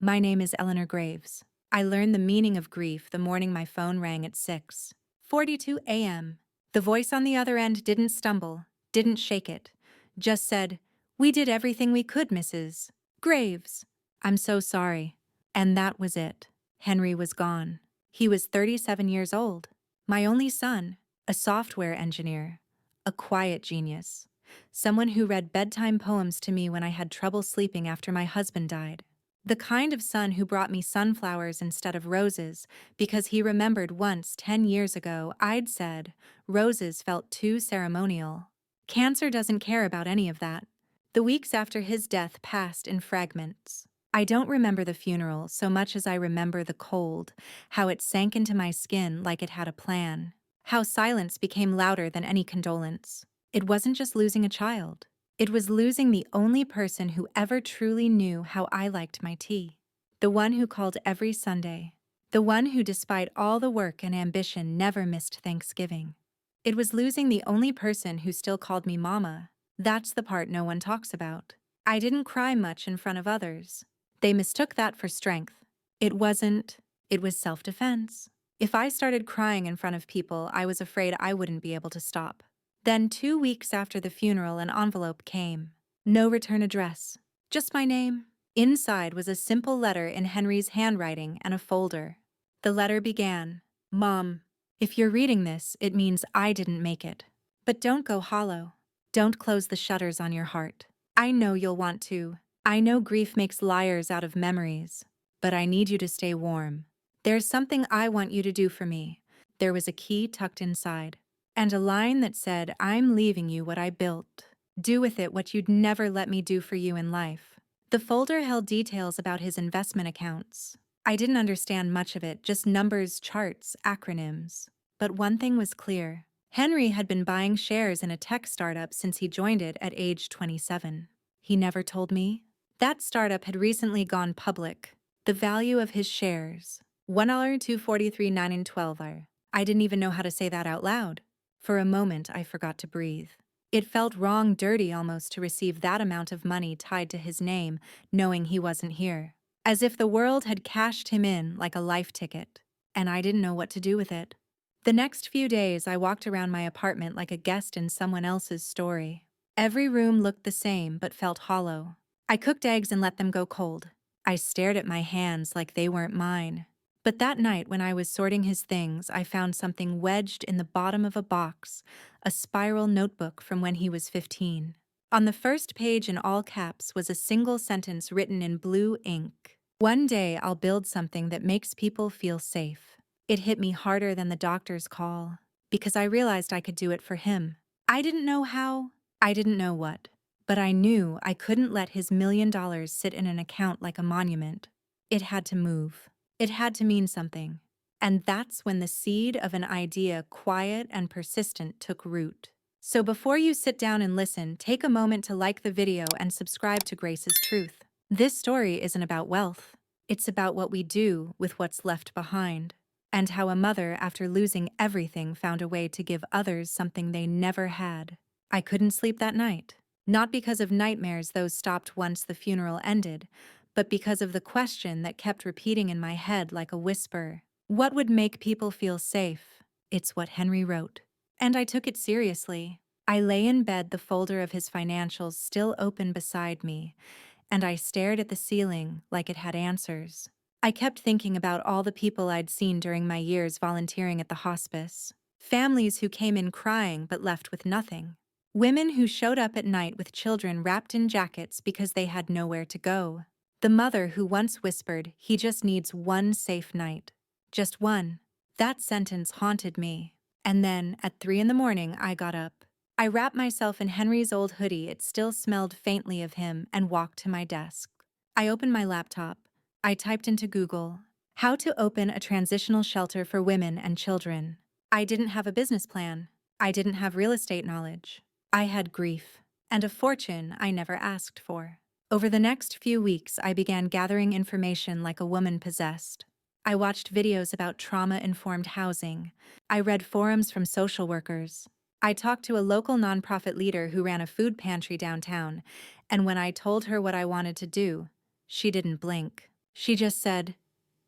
My name is Eleanor Graves. I learned the meaning of grief the morning my phone rang at 6:42 a.m. The voice on the other end didn't stumble, didn't shake it, just said, "We did everything we could, Mrs. Graves. I'm so sorry." And that was it. Henry was gone. He was 37 years old. My only son, a software engineer, a quiet genius, someone who read bedtime poems to me when I had trouble sleeping after my husband died. The kind of son who brought me sunflowers instead of roses because he remembered once 10 years ago I'd said roses felt too ceremonial. Cancer doesn't care about any of that. The weeks after his death passed in fragments. I don't remember the funeral so much as I remember the cold, how it sank into my skin like it had a plan, how silence became louder than any condolence. It wasn't just losing a child. It was losing the only person who ever truly knew how I liked my tea. The one who called every Sunday. The one who, despite all the work and ambition, never missed Thanksgiving. It was losing the only person who still called me Mama. That's the part no one talks about. I didn't cry much in front of others. They mistook that for strength. It wasn't. It was self-defense. If I started crying in front of people, I was afraid I wouldn't be able to stop. Then 2 weeks after the funeral, an envelope came. No return address. Just my name. Inside was a simple letter in Henry's handwriting and a folder. The letter began, "Mom, if you're reading this, it means I didn't make it. But don't go hollow. Don't close the shutters on your heart. I know you'll want to. I know grief makes liars out of memories. But I need you to stay warm. There's something I want you to do for me." There was a key tucked inside. And a line that said, "I'm leaving you what I built. Do with it what you'd never let me do for you in life." The folder held details about his investment accounts. I didn't understand much of it, just numbers, charts, acronyms. But one thing was clear. Henry had been buying shares in a tech startup since he joined it at age 27. He never told me. That startup had recently gone public. The value of his shares, $1,243,912. I didn't even know how to say that out loud. For a moment, I forgot to breathe. It felt wrong, dirty almost, to receive that amount of money tied to his name, knowing he wasn't here. As if the world had cashed him in like a life ticket, and I didn't know what to do with it. The next few days, I walked around my apartment like a guest in someone else's story. Every room looked the same but felt hollow. I cooked eggs and let them go cold. I stared at my hands like they weren't mine. But that night, when I was sorting his things, I found something wedged in the bottom of a box, a spiral notebook from when he was 15. On the first page in all caps was a single sentence written in blue ink. "One day I'll build something that makes people feel safe." It hit me harder than the doctor's call, because I realized I could do it for him. I didn't know how, I didn't know what, but I knew I couldn't let his $1,000,000 sit in an account like a monument. It had to move. It had to mean something. And that's when the seed of an idea, quiet and persistent, took root. So before you sit down and listen, take a moment to like the video and subscribe to GracesTruth. This story isn't about wealth. It's about what we do with what's left behind. And how a mother, after losing everything, found a way to give others something they never had. I couldn't sleep that night. Not because of nightmares, those stopped once the funeral ended, but because of the question that kept repeating in my head like a whisper. What would make people feel safe? It's what Henry wrote. And I took it seriously. I lay in bed, the folder of his financials still open beside me, and I stared at the ceiling like it had answers. I kept thinking about all the people I'd seen during my years volunteering at the hospice. Families who came in crying but left with nothing. Women who showed up at night with children wrapped in jackets because they had nowhere to go. The mother who once whispered, "He just needs one safe night." Just one. That sentence haunted me. And then, at 3 in the morning, I got up. I wrapped myself in Henry's old hoodie, it still smelled faintly of him, and walked to my desk. I opened my laptop. I typed into Google, "How to open a transitional shelter for women and children." I didn't have a business plan. I didn't have real estate knowledge. I had grief, and a fortune I never asked for. Over the next few weeks, I began gathering information like a woman possessed. I watched videos about trauma-informed housing. I read forums from social workers. I talked to a local nonprofit leader who ran a food pantry downtown, and when I told her what I wanted to do, she didn't blink. She just said,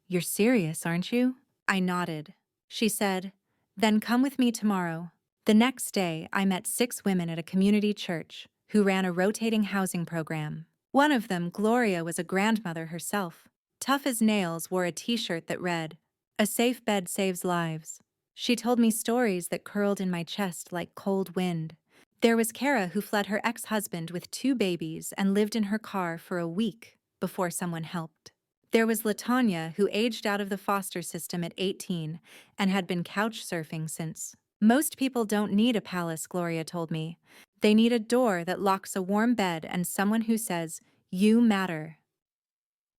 "You're serious, aren't you?" I nodded. She said, "Then come with me tomorrow." The next day, I met 6 women at a community church who ran a rotating housing program. One of them, Gloria, was a grandmother herself. Tough as nails, wore a t-shirt that read, "A safe bed saves lives." She told me stories that curled in my chest like cold wind. There was Kara, who fled her ex-husband with 2 babies and lived in her car for a week before someone helped. There was Latanya, who aged out of the foster system at 18 and had been couch surfing since. Most people don't need a palace, Gloria told me. They need a door that locks a warm bed and someone who says, "You matter."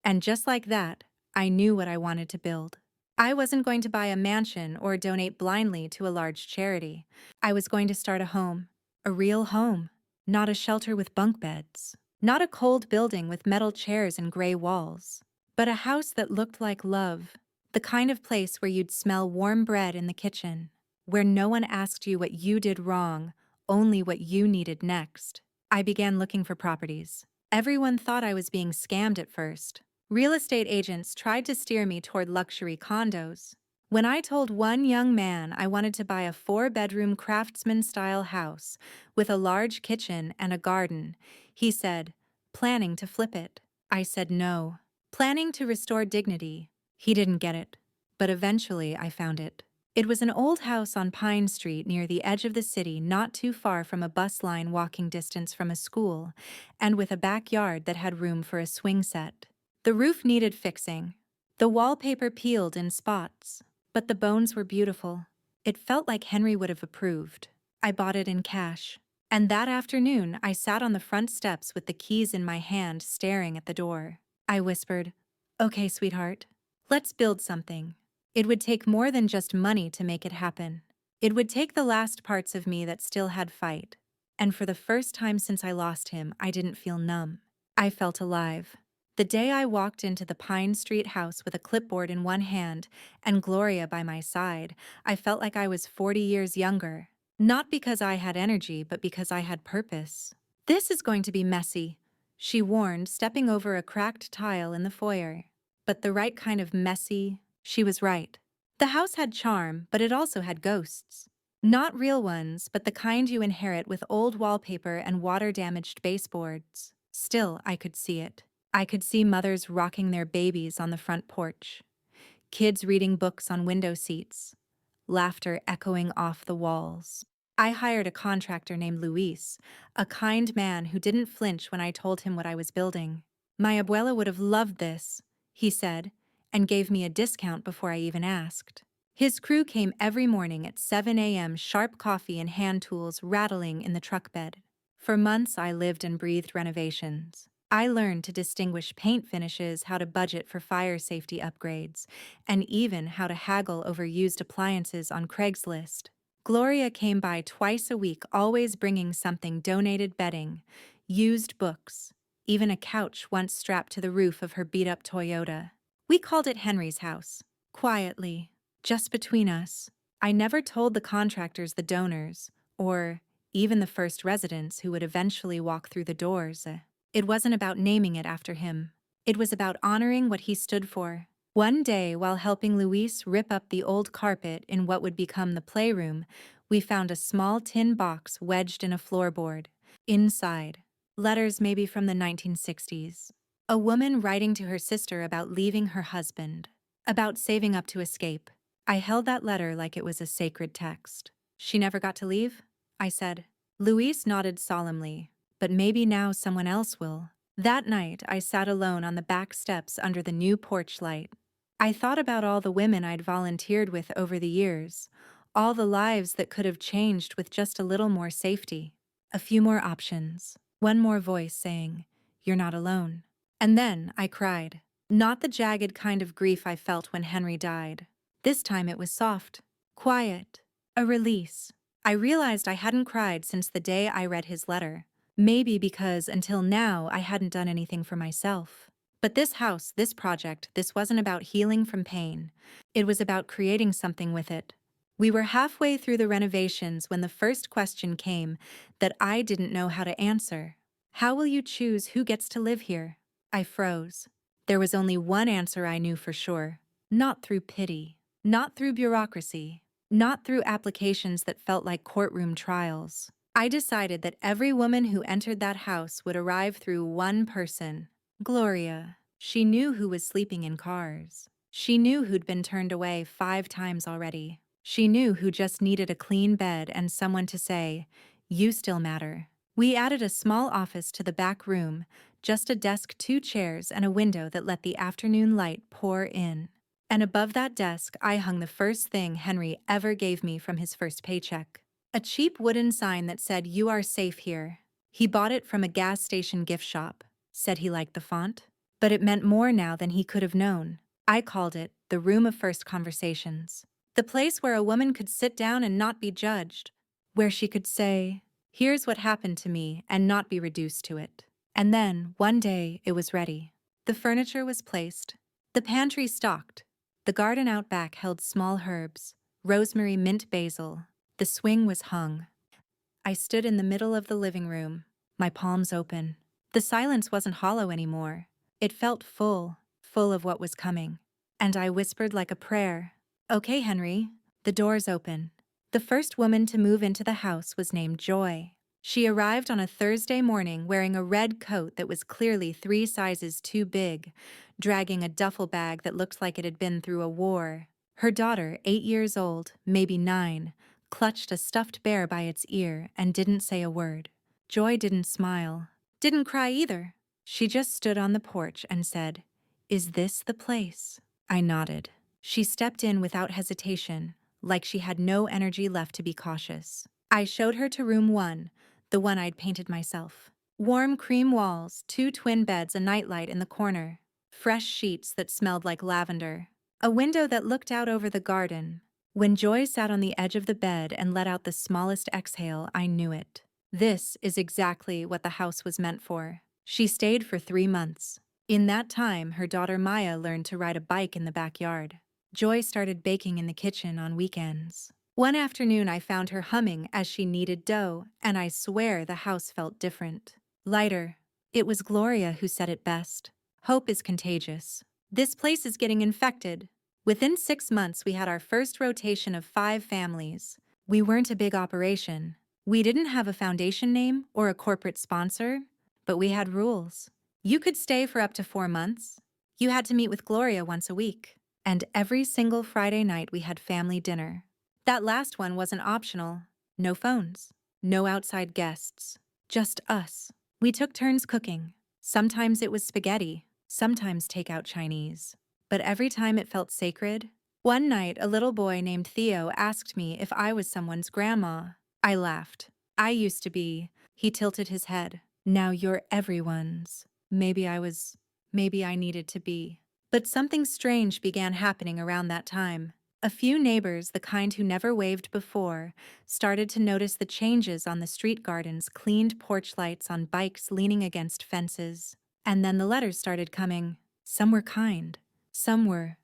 And just like that, I knew what I wanted to build. I wasn't going to buy a mansion or donate blindly to a large charity. I was going to start a home. A real home. Not a shelter with bunk beds. Not a cold building with metal chairs and gray walls. But a house that looked like love. The kind of place where you'd smell warm bread in the kitchen. Where no one asked you what you did wrong, only what you needed next. I began looking for properties. Everyone thought I was being scammed at first. Real estate agents tried to steer me toward luxury condos. When I told one young man I wanted to buy a 4-bedroom craftsman-style house with a large kitchen and a garden, he said, "Planning to flip it?" I said no. Planning to restore dignity. He didn't get it. But eventually I found it. It was an old house on Pine Street near the edge of the city, not too far from a bus line walking distance from a school, and with a backyard that had room for a swing set. The roof needed fixing. The wallpaper peeled in spots, but the bones were beautiful. It felt like Henry would have approved. I bought it in cash. And that afternoon, I sat on the front steps with the keys in my hand, staring at the door. I whispered, "Okay, sweetheart, let's build something." It would take more than just money to make it happen. It would take the last parts of me that still had fight. And for the first time since I lost him, I didn't feel numb. I felt alive. The day I walked into the Pine Street house with a clipboard in one hand and Gloria by my side, I felt like I was 40 years younger. Not because I had energy, but because I had purpose. "This is going to be messy," she warned, stepping over a cracked tile in the foyer. But the right kind of messy. She was right. The house had charm, but it also had ghosts. Not real ones, but the kind you inherit with old wallpaper and water-damaged baseboards. Still, I could see it. I could see mothers rocking their babies on the front porch, kids reading books on window seats, laughter echoing off the walls. I hired a contractor named Luis, a kind man who didn't flinch when I told him what I was building. "My abuela would have loved this," he said, and gave me a discount before I even asked. His crew came every morning at 7 a.m., sharp coffee and hand tools rattling in the truck bed. For months, I lived and breathed renovations. I learned to distinguish paint finishes, how to budget for fire safety upgrades, and even how to haggle over used appliances on Craigslist. Gloria came by twice a week, always bringing something: donated bedding, used books, even a couch once strapped to the roof of her beat-up Toyota. We called it Henry's house. Quietly, just between us. I never told the contractors, the donors, or even the first residents who would eventually walk through the doors. It wasn't about naming it after him. It was about honoring what he stood for. One day, while helping Luis rip up the old carpet in what would become the playroom, we found a small tin box wedged in a floorboard. Inside, letters maybe from the 1960s. A woman writing to her sister about leaving her husband, about saving up to escape. I held that letter like it was a sacred text. "She never got to leave?" I said. Luis nodded solemnly. "But maybe now someone else will." That night, I sat alone on the back steps under the new porch light. I thought about all the women I'd volunteered with over the years, all the lives that could have changed with just a little more safety, a few more options, one more voice saying, "You're not alone." And then I cried. Not the jagged kind of grief I felt when Henry died. This time it was soft, quiet, a release. I realized I hadn't cried since the day I read his letter. Maybe because until now I hadn't done anything for myself. But this house, this project, this wasn't about healing from pain. It was about creating something with it. We were halfway through the renovations when the first question came that I didn't know how to answer. "How will you choose who gets to live here?" I froze. There was only one answer I knew for sure. Not through pity. Not through bureaucracy. Not through applications that felt like courtroom trials. I decided that every woman who entered that house would arrive through one person. Gloria. She knew who was sleeping in cars. She knew who'd been turned away 5 times already. She knew who just needed a clean bed and someone to say, "You still matter." We added a small office to the back room, just a desk, 2 chairs, and a window that let the afternoon light pour in. And above that desk, I hung the first thing Henry ever gave me from his first paycheck. A cheap wooden sign that said, "You are safe here." He bought it from a gas station gift shop. Said he liked the font. But it meant more now than he could have known. I called it the room of first conversations. The place where a woman could sit down and not be judged. Where she could say, "Here's what happened to me," and not be reduced to it. And then, one day, it was ready. The furniture was placed. The pantry stocked. The garden out back held small herbs, rosemary, mint, basil. The swing was hung. I stood in the middle of the living room, my palms open. The silence wasn't hollow anymore. It felt full of what was coming. And I whispered like a prayer, "Okay, Henry." The doors open. The first woman to move into the house was named Joy. She arrived on a Thursday morning wearing a red coat that was clearly 3 sizes too big, dragging a duffel bag that looked like it had been through a war. Her daughter, 8 years old, maybe 9, clutched a stuffed bear by its ear and didn't say a word. Joy didn't smile, didn't cry either. She just stood on the porch and said, "Is this the place?" I nodded. She stepped in without hesitation, like she had no energy left to be cautious. I showed her to room 1, the one I'd painted myself. Warm cream walls, 2 twin beds, a nightlight in the corner, fresh sheets that smelled like lavender, a window that looked out over the garden. When Joy sat on the edge of the bed and let out the smallest exhale, I knew it. This is exactly what the house was meant for. She stayed for 3 months. In that time, her daughter Maya learned to ride a bike in the backyard. Joy started baking in the kitchen on weekends. One afternoon, I found her humming as she kneaded dough, and I swear the house felt different. Lighter. It was Gloria who said it best. Hope is contagious. This place is getting infected. Within 6 months, we had our first rotation of 5 families. We weren't a big operation. We didn't have a foundation name or a corporate sponsor, but we had rules. You could stay for up to 4 months. You had to meet with Gloria once a week. And every single Friday night we had family dinner. That last one wasn't optional. No phones. No outside guests. Just us. We took turns cooking. Sometimes it was spaghetti. Sometimes takeout Chinese. But every time it felt sacred. One night, a little boy named Theo asked me if I was someone's grandma. I laughed. "I used to be." He tilted his head. "Now you're everyone's." Maybe I needed to be. But something strange began happening around that time. A few neighbors, the kind who never waved before, started to notice the changes on the street gardens, cleaned porch lights on bikes leaning against fences. And then the letters started coming. Some were kind. Some were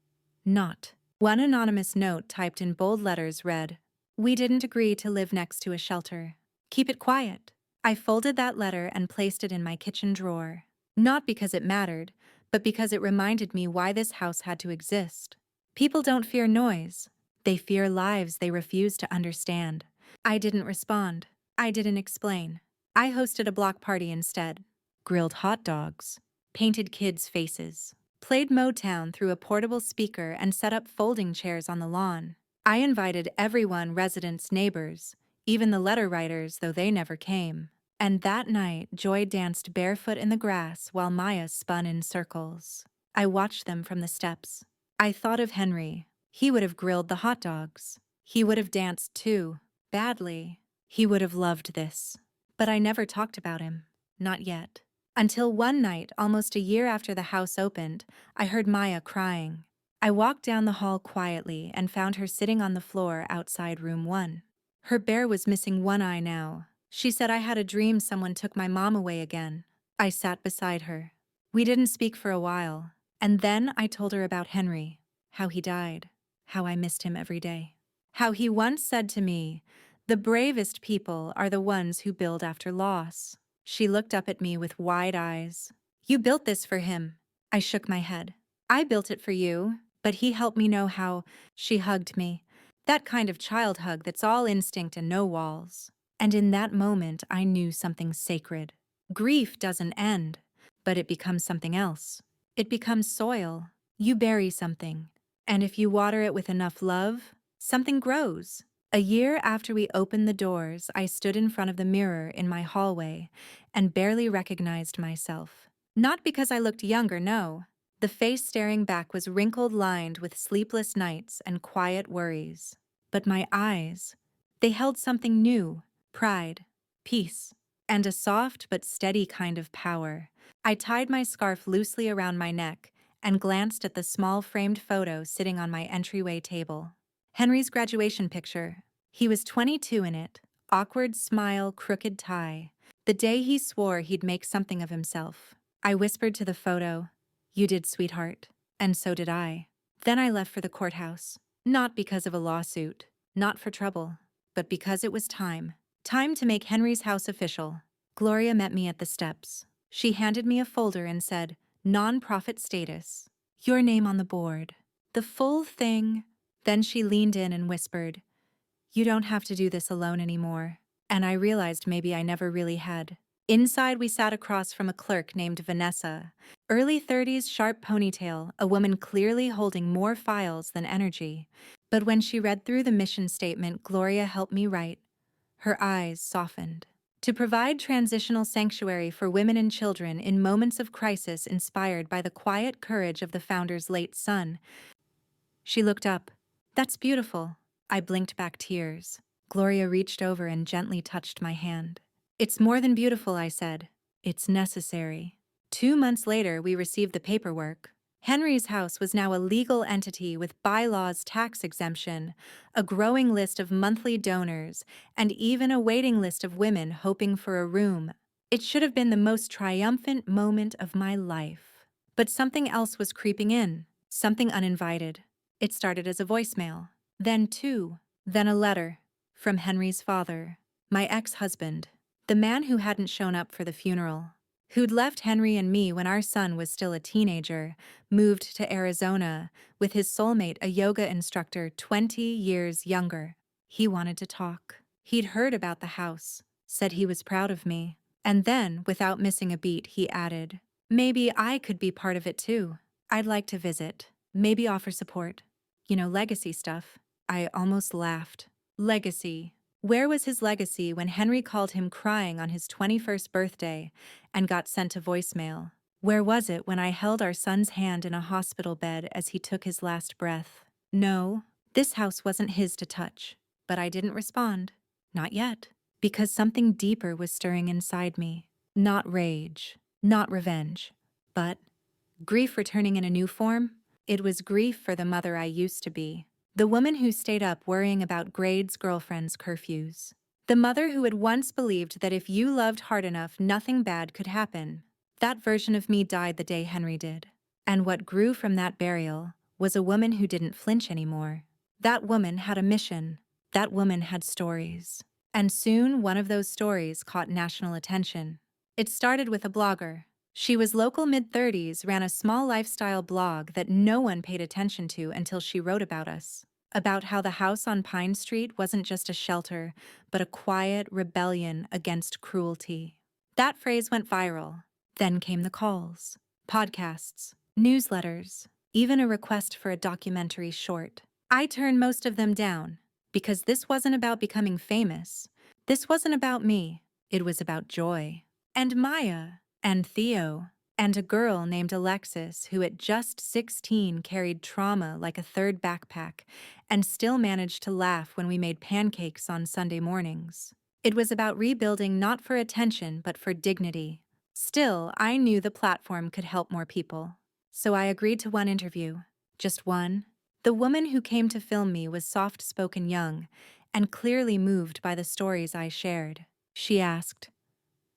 not. One anonymous note typed in bold letters read, "We didn't agree to live next to a shelter. Keep it quiet." I folded that letter and placed it in my kitchen drawer. Not because it mattered, but because it reminded me why this house had to exist. People don't fear noise. They fear lives they refuse to understand. I didn't respond. I didn't explain. I hosted a block party instead. Grilled hot dogs. Painted kids' faces. Played Motown through a portable speaker and set up folding chairs on the lawn. I invited everyone, residents, neighbors, even the letter writers, though they never came. And that night, Joy danced barefoot in the grass while Maya spun in circles. I watched them from the steps. I thought of Henry. He would have grilled the hot dogs. He would have danced too, badly. He would have loved this. But I never talked about him. Not yet. Until one night, almost a year after the house opened, I heard Maya crying. I walked down the hall quietly and found her sitting on the floor outside room 1. Her bear was missing one eye now. She said, "I had a dream someone took my mom away again." I sat beside her. We didn't speak for a while. And then I told her about Henry, how he died, how I missed him every day. How he once said to me, "The bravest people are the ones who build after loss." She looked up at me with wide eyes. "You built this for him. I shook my head. I built it for you, but he helped me know how. She hugged me. That kind of child hug that's all instinct and no walls. And in that moment, I knew something sacred. Grief doesn't end, but it becomes something else. It becomes soil. You bury something, and if you water it with enough love, something grows. A year after we opened the doors, I stood in front of the mirror in my hallway and barely recognized myself. Not because I looked younger, no. The face staring back was wrinkled, lined with sleepless nights and quiet worries. But my eyes, they held something new: pride, peace, and a soft but steady kind of power. I tied my scarf loosely around my neck and glanced at the small framed photo sitting on my entryway table. Henry's graduation picture. He was 22 in it, awkward smile, crooked tie. The day he swore he'd make something of himself. I whispered to the photo, "You did, sweetheart." And so did I. Then I left for the courthouse. Not because of a lawsuit, not for trouble, but because it was time. Time to make Henry's house official. Gloria met me at the steps. She handed me a folder and said, "Nonprofit status. Your name on the board." The full thing. Then she leaned in and whispered, "You don't have to do this alone anymore." And I realized maybe I never really had. Inside, we sat across from a clerk named Vanessa. Early 30s, sharp ponytail, a woman clearly holding more files than energy. But when she read through the mission statement Gloria helped me write, her eyes softened. To provide transitional sanctuary for women and children in moments of crisis inspired by the quiet courage of the founder's late son. She looked up. "That's beautiful." I blinked back tears. Gloria reached over and gently touched my hand. "It's more than beautiful," I said. "It's necessary." 2 months later, we received the paperwork. Henry's house was now a legal entity with bylaws, tax exemption, a growing list of monthly donors, and even a waiting list of women hoping for a room. It should have been the most triumphant moment of my life. But something else was creeping in, something uninvited. It started as a voicemail, then two, then a letter from Henry's father, my ex-husband, the man who hadn't shown up for the funeral, who'd left Henry and me when our son was still a teenager, moved to Arizona with his soulmate, a yoga instructor 20 years younger. He wanted to talk. He'd heard about the house, said he was proud of me, and then, without missing a beat, he added, "Maybe I could be part of it too. I'd like to visit, maybe offer support. Legacy stuff." I almost laughed. Legacy. Where was his legacy when Henry called him crying on his 21st birthday and got sent a voicemail? Where was it when I held our son's hand in a hospital bed as he took his last breath? No, this house wasn't his to touch. But I didn't respond. Not yet. Because something deeper was stirring inside me. Not rage, not revenge, but grief returning in a new form. It was grief for the mother I used to be. The woman who stayed up worrying about grades, girlfriends, curfews. The mother who had once believed that if you loved hard enough, nothing bad could happen. That version of me died the day Henry did. And what grew from that burial was a woman who didn't flinch anymore. That woman had a mission. That woman had stories. And soon one of those stories caught national attention. It started with a blogger. She was local, mid-30s, ran a small lifestyle blog that no one paid attention to until she wrote about us. About how the house on Pine Street wasn't just a shelter, but a quiet rebellion against cruelty. That phrase went viral. Then came the calls, podcasts, newsletters, even a request for a documentary short. I turned most of them down, because this wasn't about becoming famous. This wasn't about me. It was about joy. And Maya. And Theo, and a girl named Alexis who at just 16 carried trauma like a third backpack and still managed to laugh when we made pancakes on Sunday mornings. It was about rebuilding not for attention but for dignity. Still, I knew the platform could help more people. So I agreed to one interview. Just one. The woman who came to film me was soft-spoken young and clearly moved by the stories I shared. She asked,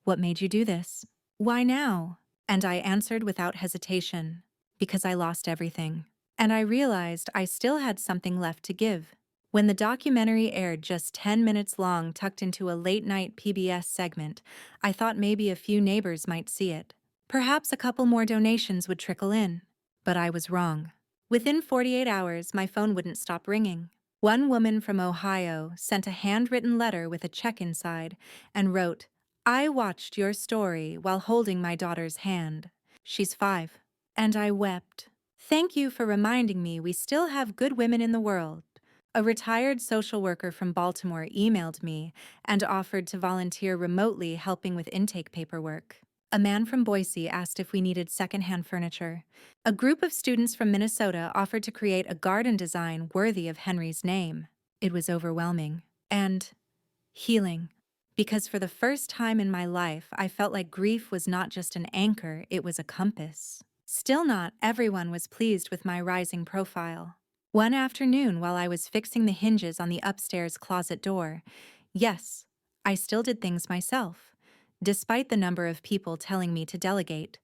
"What made you do this? Why now?" And I answered without hesitation, "Because I lost everything. And I realized I still had something left to give." When the documentary aired just 10 minutes long, tucked into a late-night PBS segment, I thought maybe a few neighbors might see it. Perhaps a couple more donations would trickle in. But I was wrong. Within 48 hours, my phone wouldn't stop ringing. One woman from Ohio sent a handwritten letter with a check inside and wrote, "I watched your story while holding my daughter's hand. She's 5. And I wept. Thank you for reminding me we still have good women in the world." A retired social worker from Baltimore emailed me and offered to volunteer remotely helping with intake paperwork. A man from Boise asked if we needed secondhand furniture. A group of students from Minnesota offered to create a garden design worthy of Henry's name. It was overwhelming. And healing. Because for the first time in my life, I felt like grief was not just an anchor, it was a compass. Still not everyone was pleased with my rising profile. One afternoon, while I was fixing the hinges on the upstairs closet door, yes, I still did things myself, despite the number of people telling me to delegate.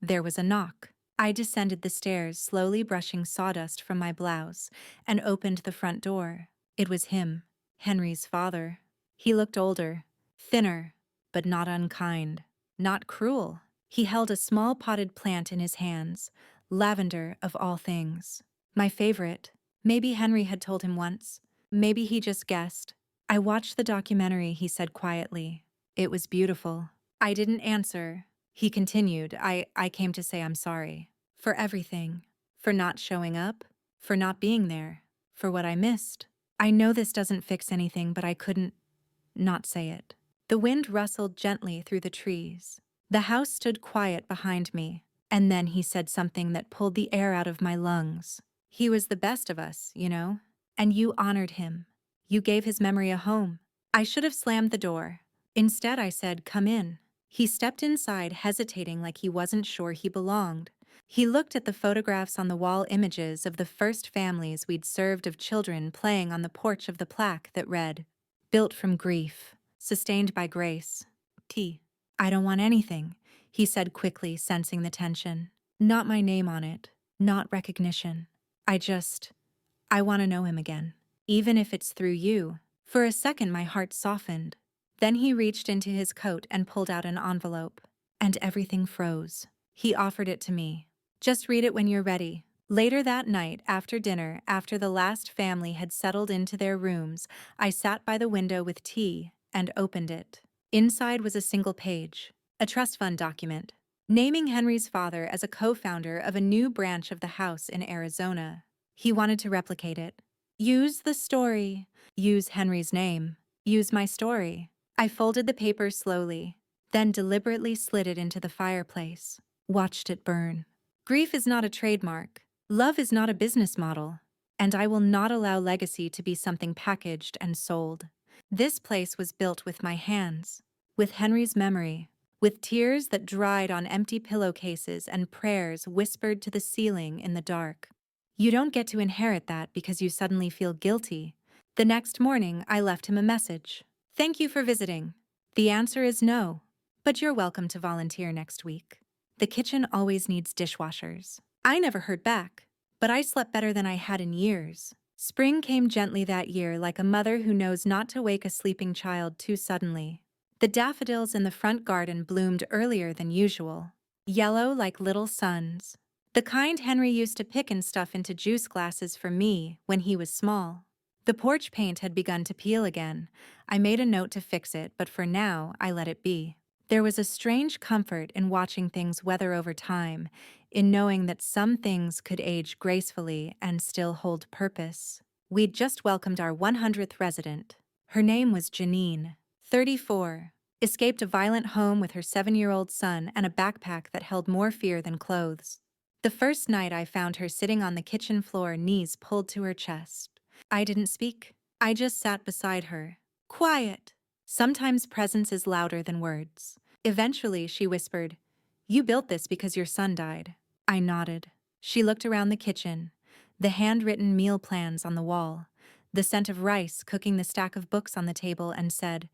There was a knock. I descended the stairs, slowly brushing sawdust from my blouse, and opened the front door. It was him, Henry's father. He looked older, thinner, but not unkind, not cruel. He held a small potted plant in his hands, lavender of all things. My favorite. Maybe Henry had told him once. Maybe he just guessed. "I watched the documentary," he said quietly. "It was beautiful." I didn't answer. He continued, I came to say I'm sorry. For everything. For not showing up. For not being there. For what I missed. I know this doesn't fix anything, but I couldn't not say it. The wind rustled gently through the trees. The house stood quiet behind me, and then he said something that pulled the air out of my lungs. "He was the best of us, you know. And you honored him. You gave his memory a home." I should have slammed the door. Instead, I said, "Come in." He stepped inside, hesitating like he wasn't sure he belonged. He looked at the photographs on the wall, images of the first families we'd served of children playing on the porch of the plaque that read, "Built from grief, sustained by grace. T. I don't want anything," he said quickly, sensing the tension. "Not my name on it, not recognition. I want to know him again, even if it's through you." For a second, my heart softened. Then he reached into his coat and pulled out an envelope. And everything froze. He offered it to me. "Just read it when you're ready." Later that night, after dinner, after the last family had settled into their rooms, I sat by the window with tea and opened it. Inside was a single page, a trust fund document, naming Henry's father as a co-founder of a new branch of the house in Arizona. He wanted to replicate it. Use the story. Use Henry's name. Use my story. I folded the paper slowly, then deliberately slid it into the fireplace, watched it burn. Grief is not a trademark. Love is not a business model. And I will not allow legacy to be something packaged and sold. This place was built with my hands, with Henry's memory, with tears that dried on empty pillowcases and prayers whispered to the ceiling in the dark. You don't get to inherit that because you suddenly feel guilty. The next morning, I left him a message. "Thank you for visiting. The answer is no, but you're welcome to volunteer next week. The kitchen always needs dishwashers." I never heard back, but I slept better than I had in years. Spring came gently that year, like a mother who knows not to wake a sleeping child too suddenly. The daffodils in the front garden bloomed earlier than usual, yellow like little suns. The kind Henry used to pick and stuff into juice glasses for me when he was small. The porch paint had begun to peel again. I made a note to fix it, but for now, I let it be. There was a strange comfort in watching things weather over time, in knowing that some things could age gracefully and still hold purpose. We'd just welcomed our 100th resident. Her name was Janine, 34, escaped a violent home with her 7-year-old son and a backpack that held more fear than clothes. The first night I found her sitting on the kitchen floor, knees pulled to her chest. I didn't speak. I just sat beside her. Quiet. Sometimes presence is louder than words. Eventually, she whispered, "You built this because your son died." I nodded. She looked around the kitchen, the handwritten meal plans on the wall, the scent of rice cooking, the stack of books on the table, and said,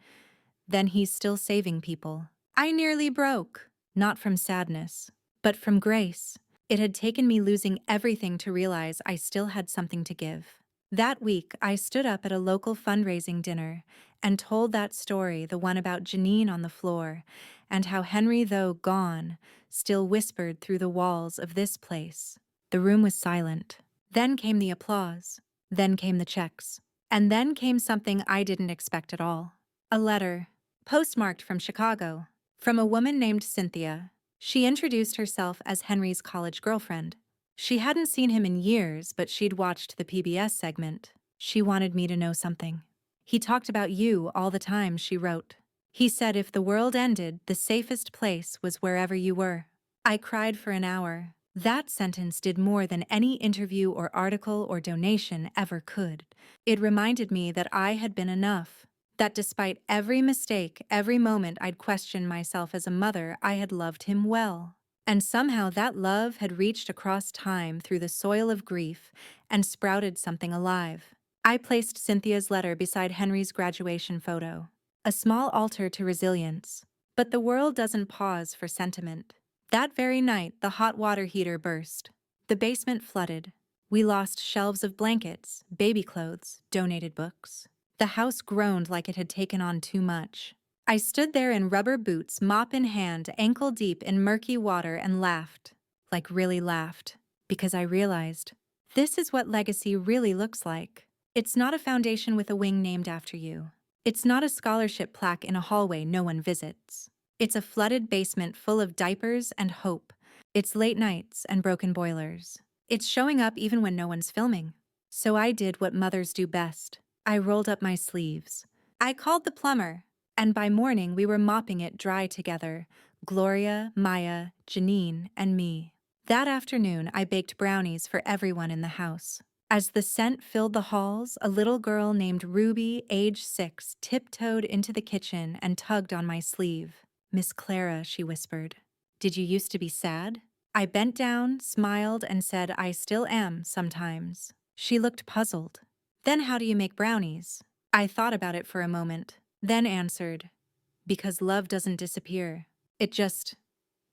"Then he's still saving people." I nearly broke, not from sadness, but from grace. It had taken me losing everything to realize I still had something to give. That week, I stood up at a local fundraising dinner and told that story, the one about Janine on the floor, and how Henry, though gone, still whispered through the walls of this place. The room was silent. Then came the applause. Then came the checks. And then came something I didn't expect at all. A letter, postmarked from Chicago, from a woman named Cynthia. She introduced herself as Henry's college girlfriend. She hadn't seen him in years, but she'd watched the PBS segment. She wanted me to know something. He talked about you all the time, she wrote. He said if the world ended, the safest place was wherever you were. I cried for an hour. That sentence did more than any interview or article or donation ever could. It reminded me that I had been enough, that despite every mistake, every moment I'd questioned myself as a mother, I had loved him well. And somehow that love had reached across time through the soil of grief and sprouted something alive. I placed Cynthia's letter beside Henry's graduation photo, a small altar to resilience. But the world doesn't pause for sentiment. That very night, the hot water heater burst. The basement flooded. We lost shelves of blankets, baby clothes, donated books. The house groaned like it had taken on too much. I stood there in rubber boots, mop in hand, ankle deep in murky water, and laughed. Like really laughed. Because I realized, this is what legacy really looks like. It's not a foundation with a wing named after you. It's not a scholarship plaque in a hallway no one visits. It's a flooded basement full of diapers and hope. It's late nights and broken boilers. It's showing up even when no one's filming. So I did what mothers do best. I rolled up my sleeves. I called the plumber, and by morning we were mopping it dry together, Gloria, Maya, Janine, and me. That afternoon I baked brownies for everyone in the house. As the scent filled the halls, a little girl named Ruby, age 6, tiptoed into the kitchen and tugged on my sleeve. "Miss Clara," she whispered, "did you used to be sad?" I bent down, smiled, and said I still am sometimes. She looked puzzled. "Then how do you make brownies?" I thought about it for a moment, then answered, "Because love doesn't disappear. It just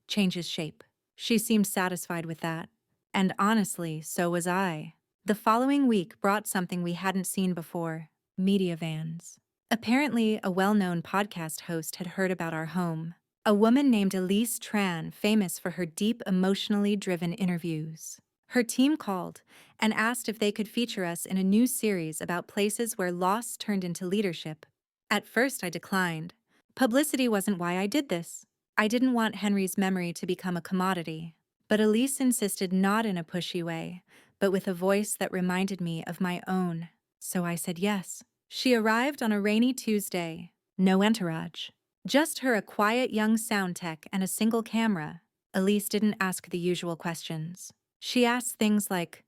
changes shape." She seemed satisfied with that. And honestly, so was I. The following week brought something we hadn't seen before: media vans. Apparently, a well-known podcast host had heard about our home. A woman named Elise Tran, famous for her deep, emotionally driven interviews. Her team called and asked if they could feature us in a new series about places where loss turned into leadership. At first, I declined. Publicity wasn't why I did this. I didn't want Henry's memory to become a commodity. But Elise insisted, not in a pushy way, but with a voice that reminded me of my own. So I said yes. She arrived on a rainy Tuesday. No entourage. Just her, a quiet young sound tech, and a single camera. Elise didn't ask the usual questions. She asked things like,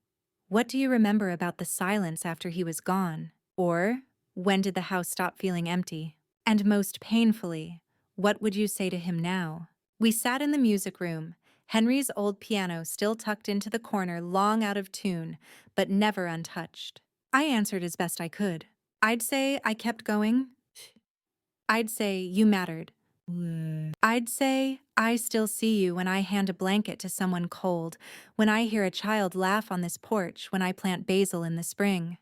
"What do you remember about the silence after he was gone?" Or, "When did the house stop feeling empty?" And most painfully, "What would you say to him now?" We sat in the music room, Henry's old piano still tucked into the corner, long out of tune, but never untouched. I answered as best I could. I'd say I kept going. I'd say you mattered. I'd say I still see you when I hand a blanket to someone cold, when I hear a child laugh on this porch, when I plant basil in the spring.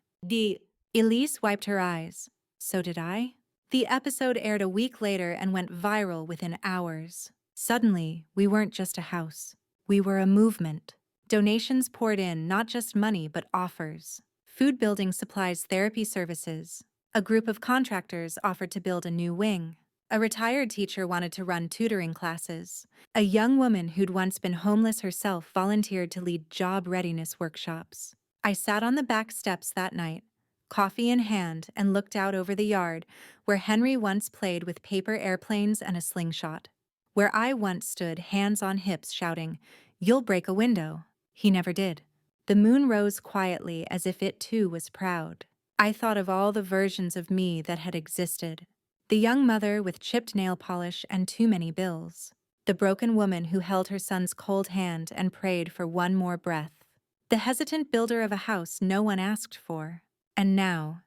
Elise wiped her eyes. So did I. The episode aired a week later and went viral within hours. Suddenly, we weren't just a house. We were a movement. Donations poured in, not just money, but offers. Food building supplies, therapy services. A group of contractors offered to build a new wing. A retired teacher wanted to run tutoring classes. A young woman who'd once been homeless herself volunteered to lead job readiness workshops. I sat on the back steps that night, coffee in hand, and looked out over the yard where Henry once played with paper airplanes and a slingshot. Where I once stood, hands on hips, shouting, "You'll break a window." He never did. The moon rose quietly as if it too was proud. I thought of all the versions of me that had existed. The young mother with chipped nail polish and too many bills. The broken woman who held her son's cold hand and prayed for one more breath. The hesitant builder of a house no one asked for. And now,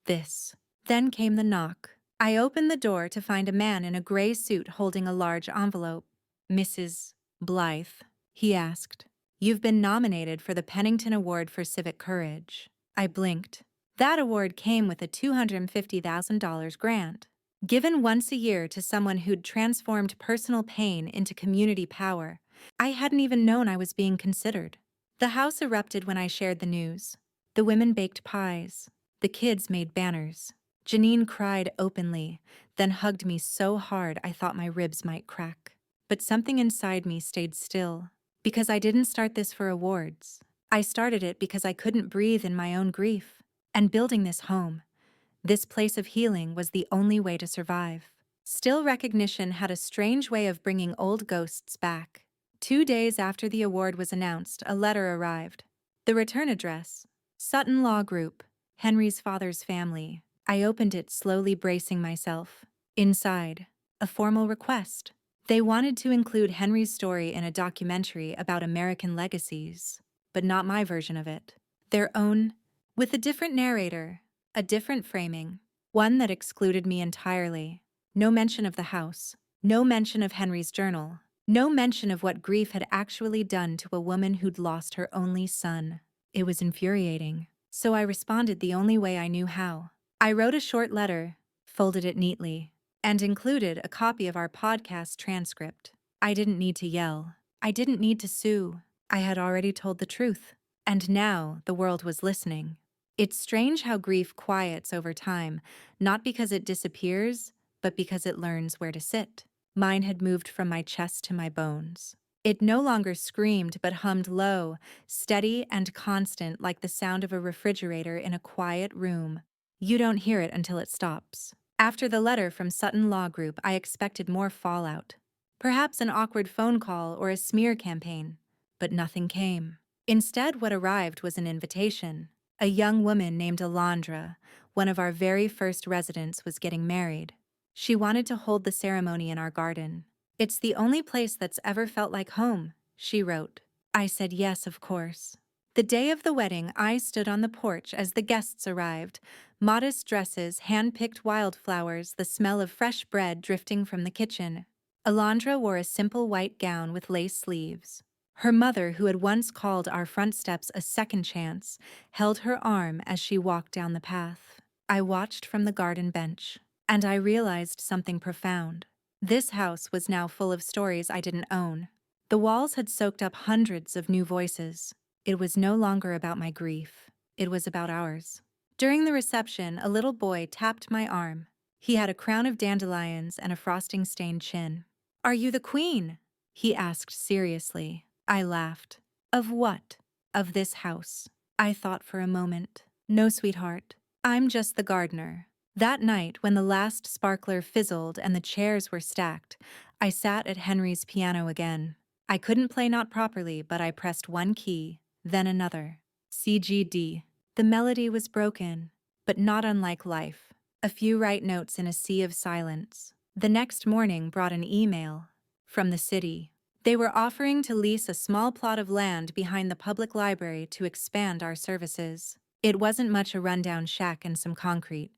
this. Then came the knock. I opened the door to find a man in a gray suit holding a large envelope. "Mrs. Blythe," he asked, "you've been nominated for the Pennington Award for Civic Courage." I blinked. That award came with a $250,000 grant. given once a year to someone who'd transformed personal pain into community power. I hadn't even known I was being considered. The house erupted when I shared the news. The women baked pies. The kids made banners. Janine cried openly, then hugged me so hard I thought my ribs might crack. But something inside me stayed still. Because I didn't start this for awards. I started it because I couldn't breathe in my own grief. And building this home, this place of healing, was the only way to survive. Still, recognition had a strange way of bringing old ghosts back. 2 days after the award was announced, a letter arrived. The return address: Sutton Law Group, Henry's father's family. I opened it slowly, bracing myself. Inside, a formal request. They wanted to include Henry's story in a documentary about American legacies, but not my version of it. Their own, with a different narrator, a different framing, one that excluded me entirely. No mention of the house, no mention of Henry's journal, no mention of what grief had actually done to a woman who'd lost her only son. It was infuriating. So I responded the only way I knew how. I wrote a short letter, folded it neatly, and included a copy of our podcast transcript. I didn't need to yell. I didn't need to sue. I had already told the truth. And now the world was listening. It's strange how grief quiets over time, not because it disappears, but because it learns where to sit. Mine had moved from my chest to my bones. It no longer screamed but hummed low, steady and constant, like the sound of a refrigerator in a quiet room. You don't hear it until it stops. After the letter from Sutton Law Group, I expected more fallout. Perhaps an awkward phone call or a smear campaign. But nothing came. Instead, what arrived was an invitation. A young woman named Alondra, one of our very first residents, was getting married. She wanted to hold the ceremony in our garden. It's the only place that's ever felt like home, she wrote. I said yes, of course. The day of the wedding, I stood on the porch as the guests arrived. Modest dresses, hand-picked wildflowers, the smell of fresh bread drifting from the kitchen. Alondra wore a simple white gown with lace sleeves. Her mother, who had once called our front steps a second chance, held her arm as she walked down the path. I watched from the garden bench, and I realized something profound. This house was now full of stories I didn't own. The walls had soaked up hundreds of new voices. It was no longer about my grief. It was about ours. During the reception, a little boy tapped my arm. He had a crown of dandelions and a frosting-stained chin. "Are you the queen?" he asked seriously. I laughed. "Of what?" "Of this house." I thought for a moment. "No, sweetheart. I'm just the gardener." That night, when the last sparkler fizzled and the chairs were stacked, I sat at Henry's piano again. I couldn't play note properly, but I pressed one key, then another. CGD. The melody was broken, but not unlike life. A few right notes in a sea of silence. The next morning brought an email from the city. They were offering to lease a small plot of land behind the public library to expand our services. It wasn't much, a rundown shack and some concrete,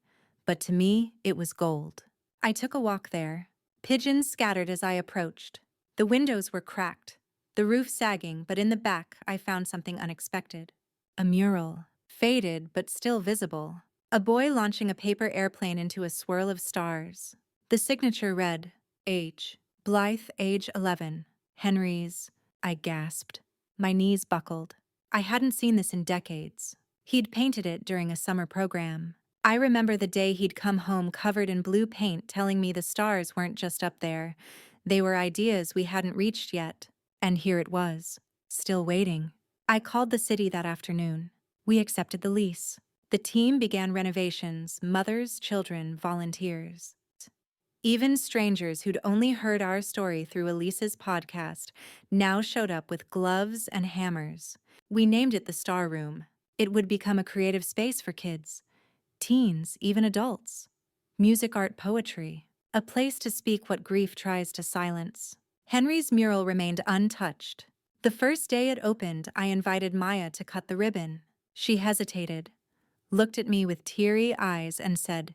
but to me, it was gold. I took a walk there. Pigeons scattered as I approached. The windows were cracked, the roof sagging, but in the back I found something unexpected. A mural, faded but still visible. A boy launching a paper airplane into a swirl of stars. The signature read, Age, Blythe, age 11. Henry's. I gasped. My knees buckled. I hadn't seen this in decades. He'd painted it during a summer program. I remember the day he'd come home covered in blue paint, telling me the stars weren't just up there. They were ideas we hadn't reached yet. And here it was, still waiting. I called the city that afternoon. We accepted the lease. The team began renovations, mothers, children, volunteers. Even strangers who'd only heard our story through Elise's podcast now showed up with gloves and hammers. We named it the Star Room. It would become a creative space for kids, teens, even adults. Music, art, poetry. A place to speak what grief tries to silence. Henry's mural remained untouched. The first day it opened, I invited Maya to cut the ribbon. She hesitated, looked at me with teary eyes and said,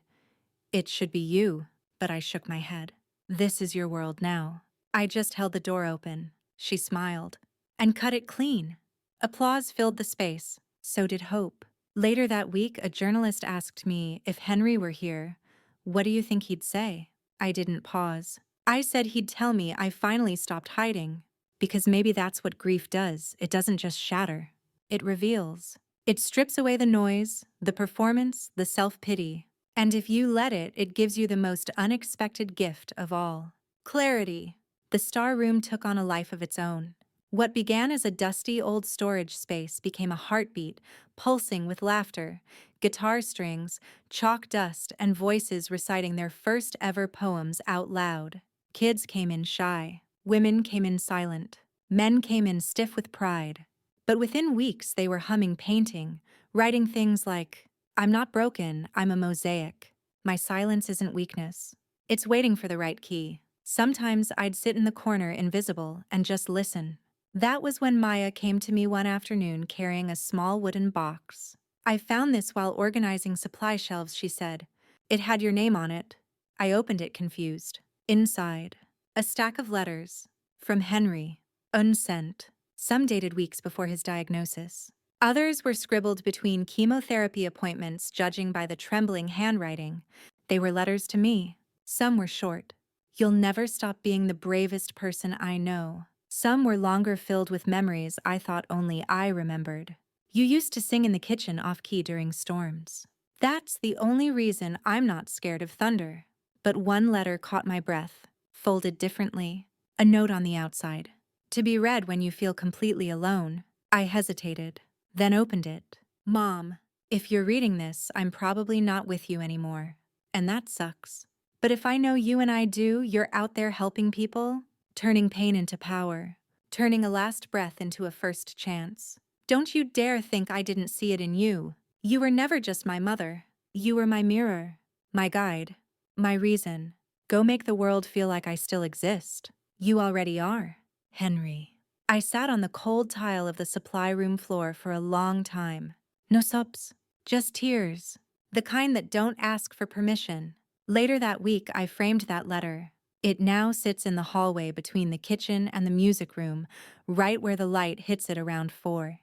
"It should be you." But I shook my head. "This is your world now." I just held the door open. She smiled. "And cut it clean." Applause filled the space. So did hope. Later that week, a journalist asked me if Henry were here, What do you think he'd say? I didn't pause. I said he'd tell me I finally stopped hiding. Because maybe that's what grief does. It doesn't just shatter. It reveals. It strips away the noise, the performance, the self-pity. And if you let it, it gives you the most unexpected gift of all. Clarity. The star room took on a life of its own. What began as a dusty old storage space became a heartbeat, pulsing with laughter, guitar strings, chalk dust, and voices reciting their first ever poems out loud. Kids came in shy. Women came in silent. Men came in stiff with pride. But within weeks they were humming painting, writing things like, "I'm not broken, I'm a mosaic. My silence isn't weakness. It's waiting for the right key." Sometimes I'd sit in the corner invisible and just listen. That was when Maya came to me one afternoon carrying a small wooden box. "I found this while organizing supply shelves," she said. "It had your name on it." I opened it confused. Inside, a stack of letters. From Henry. Unsent. Some dated weeks before his diagnosis. Others were scribbled between chemotherapy appointments, judging by the trembling handwriting. They were letters to me. Some were short. "You'll never stop being the bravest person I know." Some were longer, filled with memories I thought only I remembered. "You used to sing in the kitchen off-key during storms. That's the only reason I'm not scared of thunder." But one letter caught my breath, folded differently, a note on the outside. "To be read when you feel completely alone." I hesitated, then opened it. "Mom, if you're reading this, I'm probably not with you anymore. And that sucks. But if I know you and I do, you're out there helping people, turning pain into power, turning a last breath into a first chance. Don't you dare think I didn't see it in you. You were never just my mother. You were my mirror, my guide, my reason. Go make the world feel like I still exist. You already are." Henry. I sat on the cold tile of the supply room floor for a long time. No sobs, just tears. The kind that don't ask for permission. Later that week, I framed that letter. It now sits in the hallway between the kitchen and the music room, right where the light hits it around 4:00.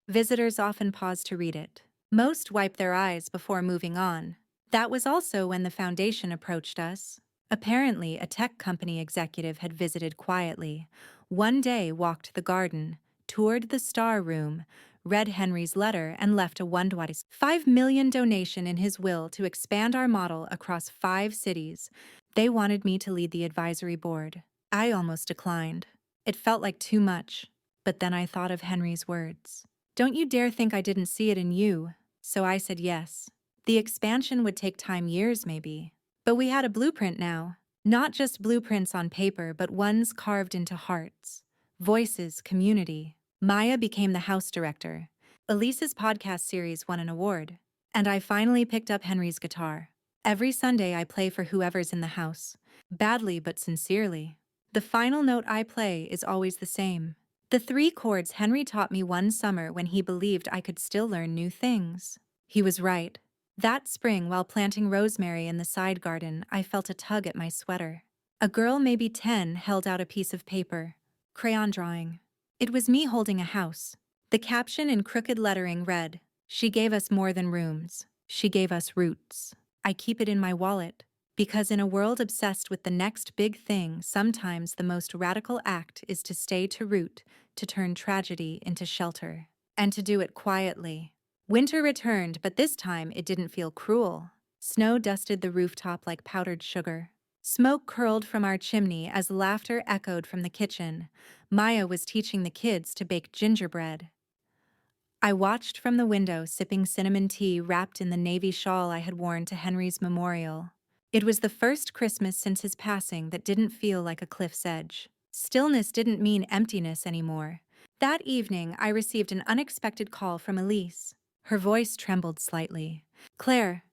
Visitors often pause to read it. Most wipe their eyes before moving on. That was also when the foundation approached us. Apparently, a tech company executive had visited quietly. One day, walked the garden, toured the star room, read Henry's letter, and left a $1.5 million donation in his will to expand our model across 5 cities. They wanted me to lead the advisory board. I almost declined. It felt like too much. But then I thought of Henry's words. "Don't you dare think I didn't see it in you." So I said yes. The expansion would take time, years maybe. But we had a blueprint now. Not just blueprints on paper, but ones carved into hearts. Voices, community. Maya became the house director. Elise's podcast series won an award. And I finally picked up Henry's guitar. Every Sunday I play for whoever's in the house. Badly but sincerely. The final note I play is always the same. The 3 chords Henry taught me one summer when he believed I could still learn new things. He was right. That spring, while planting rosemary in the side garden, I felt a tug at my sweater. A girl, maybe 10, held out a piece of paper. Crayon drawing. It was me holding a house. The caption in crooked lettering read, "She gave us more than rooms. She gave us roots." I keep it in my wallet. Because in a world obsessed with the next big thing, sometimes the most radical act is to stay to root, to turn tragedy into shelter. And to do it quietly. Winter returned, but this time it didn't feel cruel. Snow dusted the rooftop like powdered sugar. Smoke curled from our chimney as laughter echoed from the kitchen. Maya was teaching the kids to bake gingerbread. I watched from the window, sipping cinnamon tea wrapped in the navy shawl I had worn to Henry's memorial. It was the first Christmas since his passing that didn't feel like a cliff's edge. Stillness didn't mean emptiness anymore. That evening, I received an unexpected call from Elise. Her voice trembled slightly. "Claire,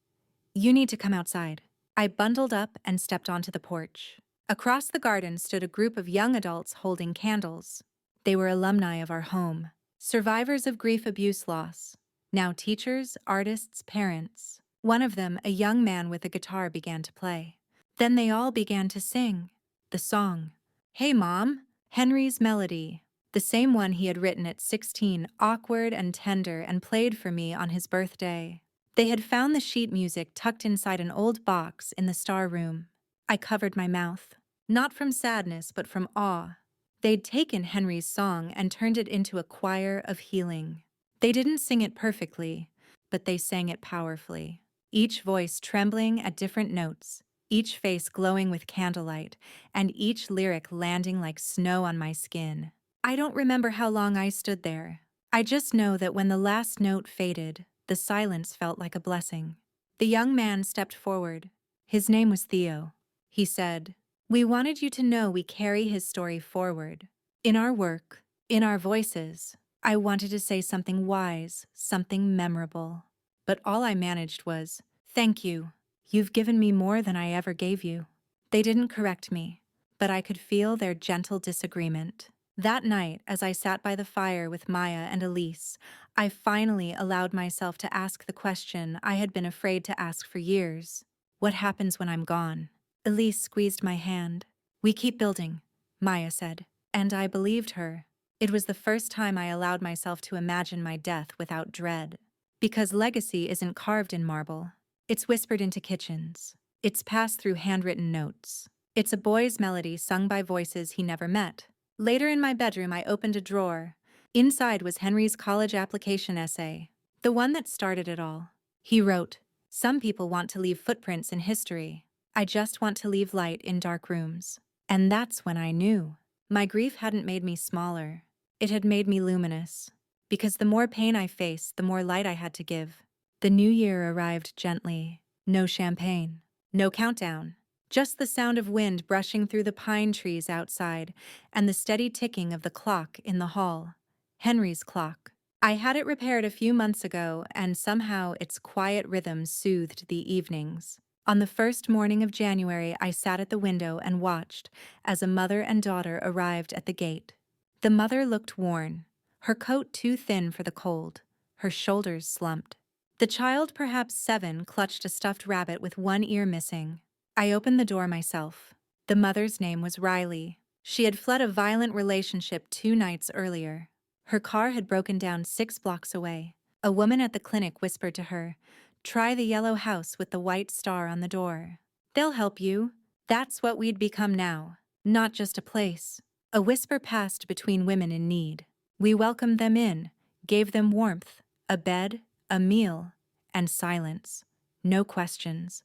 you need to come outside." I bundled up and stepped onto the porch. Across the garden stood a group of young adults holding candles. They were alumni of our home, survivors of grief, abuse, loss. Now teachers, artists, parents. One of them, a young man with a guitar, began to play. Then they all began to sing. The song. "Hey Mom," Henry's melody. The same one he had written at 16, awkward and tender, and played for me on his birthday. They had found the sheet music tucked inside an old box in the star room. I covered my mouth, not from sadness but from awe. They'd taken Henry's song and turned it into a choir of healing. They didn't sing it perfectly, but they sang it powerfully, each voice trembling at different notes, each face glowing with candlelight, and each lyric landing like snow on my skin. I don't remember how long I stood there. I just know that when the last note faded, the silence felt like a blessing. The young man stepped forward. His name was Theo. He said, "We wanted you to know we carry his story forward. In our work, in our voices." I wanted to say something wise, something memorable. But all I managed was, "Thank you. You've given me more than I ever gave you." They didn't correct me, but I could feel their gentle disagreement. That night, as I sat by the fire with Maya and Elise, I finally allowed myself to ask the question I had been afraid to ask for years. What happens when I'm gone? Elise squeezed my hand. "We keep building," Maya said, and I believed her. It was the first time I allowed myself to imagine my death without dread. Because legacy isn't carved in marble. It's whispered into kitchens. It's passed through handwritten notes. It's a boy's melody sung by voices he never met. Later in my bedroom, I opened a drawer. Inside was Henry's college application essay, the one that started it all. He wrote, "Some people want to leave footprints in history. I just want to leave light in dark rooms." And that's when I knew. My grief hadn't made me smaller. It had made me luminous. Because the more pain I faced, the more light I had to give. The new year arrived gently. No champagne. No countdown. Just the sound of wind brushing through the pine trees outside and the steady ticking of the clock in the hall. Henry's clock. I had it repaired a few months ago, and somehow its quiet rhythm soothed the evenings. On the first morning of January, I sat at the window and watched as a mother and daughter arrived at the gate. The mother looked worn, her coat too thin for the cold, her shoulders slumped. The child, perhaps 7, clutched a stuffed rabbit with one ear missing. I opened the door myself. The mother's name was Riley. She had fled a violent relationship 2 nights earlier. Her car had broken down 6 blocks away. A woman at the clinic whispered to her, "Try the yellow house with the white star on the door. They'll help you." That's what we'd become now. Not just a place. A whisper passed between women in need. We welcomed them in, gave them warmth, a bed, a meal, and silence. No questions.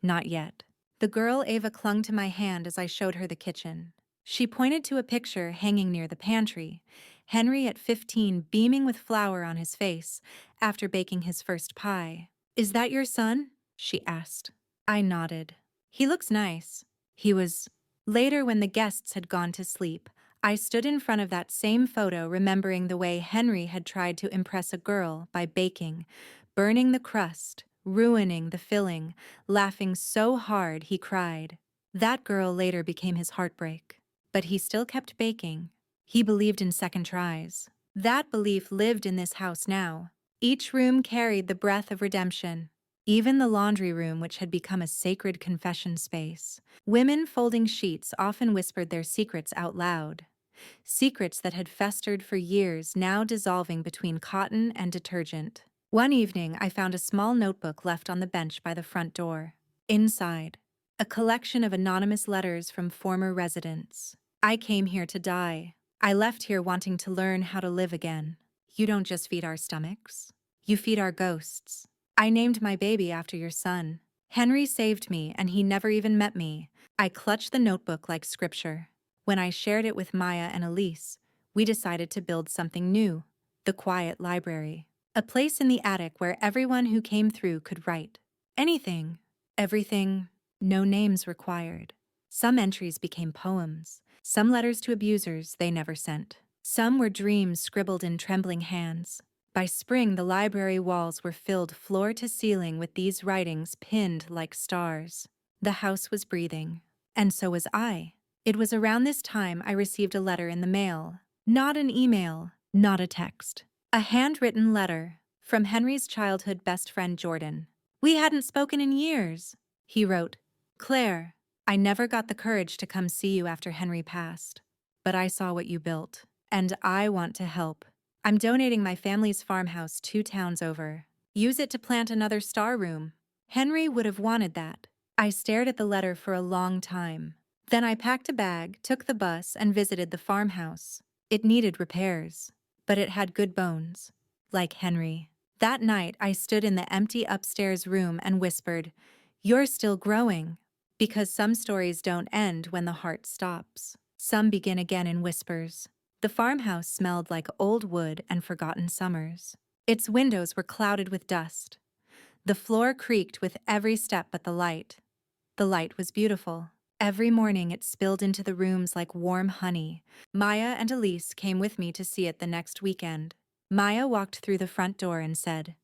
Not yet. The girl Ava clung to my hand as I showed her the kitchen. She pointed to a picture hanging near the pantry. Henry at 15 beaming with flour on his face after baking his first pie. "Is that your son?" she asked. I nodded. "He looks nice." He was. Later, when the guests had gone to sleep, I stood in front of that same photo, remembering the way Henry had tried to impress a girl by baking, burning the crust, ruining the filling, laughing so hard he cried. That girl later became his heartbreak. But he still kept baking. He believed in second tries. That belief lived in this house now. Each room carried the breath of redemption. Even the laundry room, which had become a sacred confession space. Women folding sheets often whispered their secrets out loud. Secrets that had festered for years, now dissolving between cotton and detergent. One evening, I found a small notebook left on the bench by the front door. Inside, a collection of anonymous letters from former residents. "I came here to die. I left here wanting to learn how to live again. You don't just feed our stomachs. You feed our ghosts. I named my baby after your son. Henry saved me, and he never even met me." I clutched the notebook like scripture. When I shared it with Maya and Elise, we decided to build something new. The quiet library. A place in the attic where everyone who came through could write. Anything. Everything. No names required. Some entries became poems. Some letters to abusers they never sent. Some were dreams scribbled in trembling hands. By spring, the library walls were filled floor to ceiling with these writings pinned like stars. The house was breathing. And so was I. It was around this time I received a letter in the mail. Not an email, not a text. A handwritten letter from Henry's childhood best friend Jordan. We hadn't spoken in years. He wrote, "Claire, I never got the courage to come see you after Henry passed. But I saw what you built, and I want to help. I'm donating my family's farmhouse 2 towns over. Use it to plant another star room. Henry would have wanted that. I stared at the letter for a long time. Then I packed a bag, took the bus, and visited the farmhouse. It needed repairs, but it had good bones. Like Henry. That night, I stood in the empty upstairs room and whispered, "You're still growing." Because some stories don't end when the heart stops. Some begin again in whispers. The farmhouse smelled like old wood and forgotten summers. Its windows were clouded with dust. The floor creaked with every step but the light. The light was beautiful. Every morning it spilled into the rooms like warm honey. Maya and Elise came with me to see it the next weekend. Maya walked through the front door and said,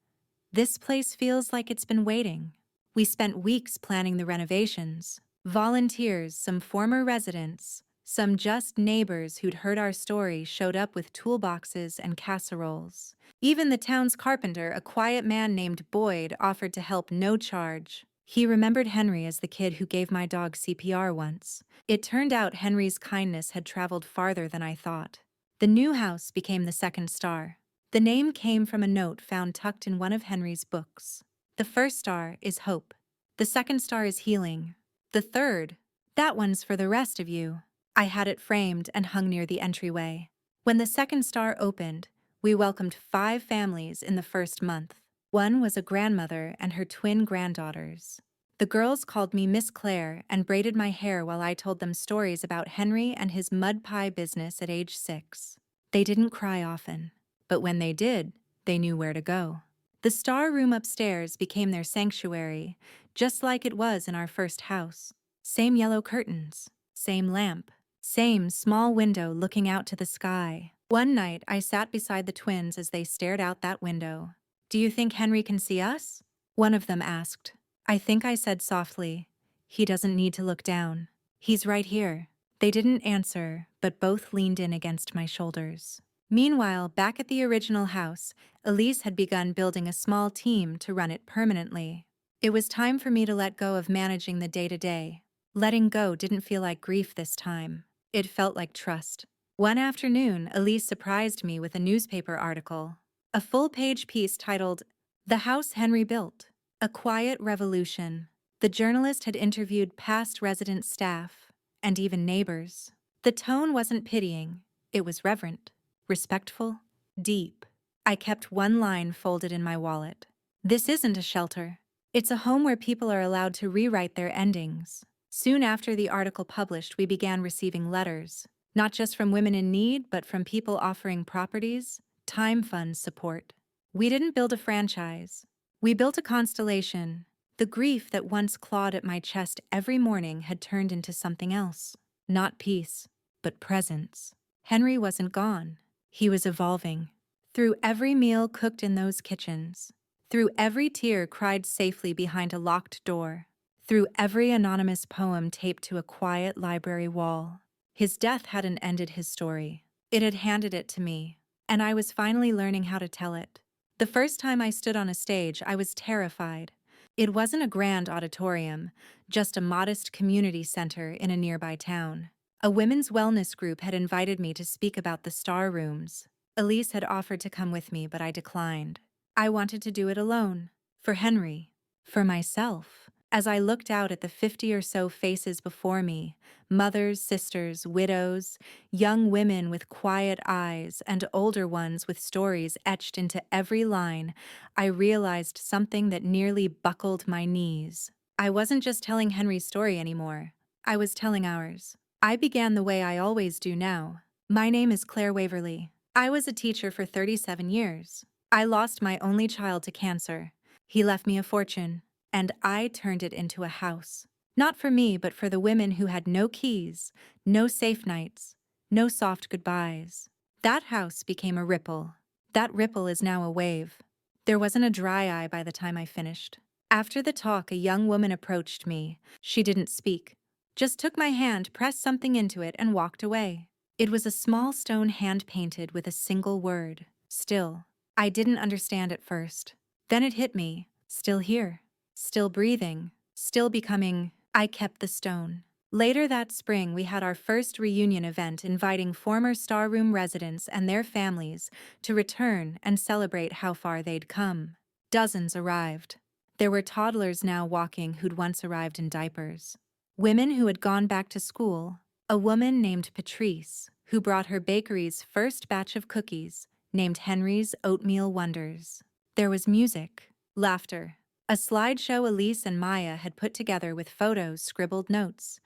"This place feels like it's been waiting." We spent weeks planning the renovations. Volunteers, some former residents, some just neighbors who'd heard our story showed up with toolboxes and casseroles. Even the town's carpenter, a quiet man named Boyd, offered to help no charge. He remembered Henry as the kid who gave my dog CPR once. It turned out Henry's kindness had traveled farther than I thought. The new house became the second star. The name came from a note found tucked in one of Henry's books. The first star is hope. The second star is healing. The third, that one's for the rest of you. I had it framed and hung near the entryway. When the second star opened, we welcomed 5 families in the first month. One was a grandmother and her twin granddaughters. The girls called me Miss Claire and braided my hair while I told them stories about Henry and his mud pie business at age 6. They didn't cry often, but when they did, they knew where to go. The star room upstairs became their sanctuary, just like it was in our first house. Same yellow curtains, same lamp, same small window looking out to the sky. One night, I sat beside the twins as they stared out that window. "Do you think Henry can see us?" one of them asked. I think I said softly, "He doesn't need to look down. He's right here." They didn't answer, but both leaned in against my shoulders. Meanwhile, back at the original house, Elise had begun building a small team to run it permanently. It was time for me to let go of managing the day-to-day. Letting go didn't feel like grief this time. It felt like trust. One afternoon, Elise surprised me with a newspaper article. A full-page piece titled, "The House Henry Built, a Quiet Revolution." The journalist had interviewed past resident staff, and even neighbors. The tone wasn't pitying, it was reverent, respectful, deep. I kept one line folded in my wallet. "This isn't a shelter. It's a home where people are allowed to rewrite their endings." Soon after the article published, we began receiving letters, not just from women in need, but from people offering properties, time fund support. We didn't build a franchise. We built a constellation. The grief that once clawed at my chest every morning had turned into something else. Not peace, but presence. Henry wasn't gone. He was evolving. Through every meal cooked in those kitchens. Through every tear cried safely behind a locked door. Through every anonymous poem taped to a quiet library wall. His death hadn't ended his story. It had handed it to me, and I was finally learning how to tell it. The first time I stood on a stage, I was terrified. It wasn't a grand auditorium, just a modest community center in a nearby town. A women's wellness group had invited me to speak about the star rooms. Elise had offered to come with me, but I declined. I wanted to do it alone. For Henry. For myself. As I looked out at the 50 or so faces before me, mothers, sisters, widows, young women with quiet eyes, and older ones with stories etched into every line, I realized something that nearly buckled my knees. I wasn't just telling Henry's story anymore. I was telling ours. I began the way I always do now. My name is Claire Waverly. I was a teacher for 37 years. I lost my only child to cancer. He left me a fortune. And I turned it into a house. Not for me, but for the women who had no keys, no safe nights, no soft goodbyes. That house became a ripple. That ripple is now a wave. There wasn't a dry eye by the time I finished. After the talk, a young woman approached me. She didn't speak, just took my hand, pressed something into it, and walked away. It was a small stone hand-painted with a single word, still. I didn't understand at first. Then it hit me, still here. Still breathing, still becoming. I kept the stone. Later that spring, we had our first reunion event inviting former Star Room residents and their families to return and celebrate how far they'd come. Dozens arrived. There were toddlers now walking who'd once arrived in diapers. Women who had gone back to school. A woman named Patrice, who brought her bakery's first batch of cookies, named Henry's Oatmeal Wonders. There was music, laughter, a slideshow Elise and Maya had put together with photos, scribbled notes.